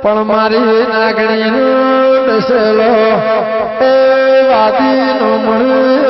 પણ મારી નાગણી બેસેલો એ વાદી નો મળ્યો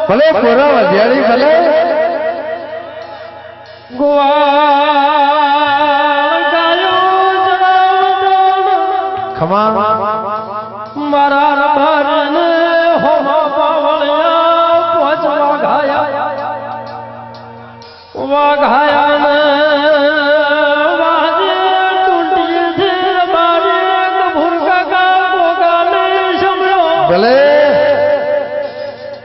ભલે પૂરા વધ્યારી ભલે ખમા મારા રબારને હોમા પાવળિયા પોચવા ઘાયા ને વાજે ટૂંટી છે મારે કભુર કાકા ગોગાને સમયો ભલે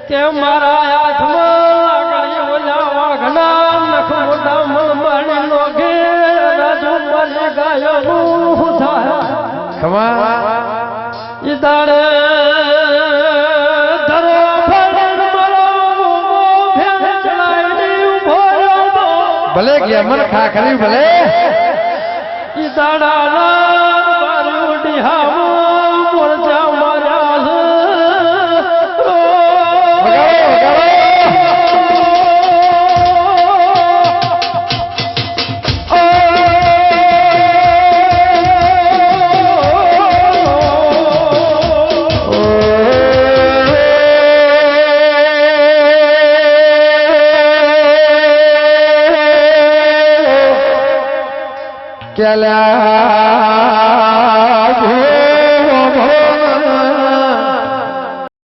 કે મારા હાથમાં લાકડી ઓલા વાઘના નખ મોટા મણમણી નો ઘેર રાજુ બને ગાયનું થાય ખમા ઈદાડે ધરો ફરન મારો ફેર ચલાઈ ઉભો રહ્યો ભલે ગયા મન ખાખરી ભલે ઈદાડા મારું ડીહામાં મોરચા માર્યા ચલા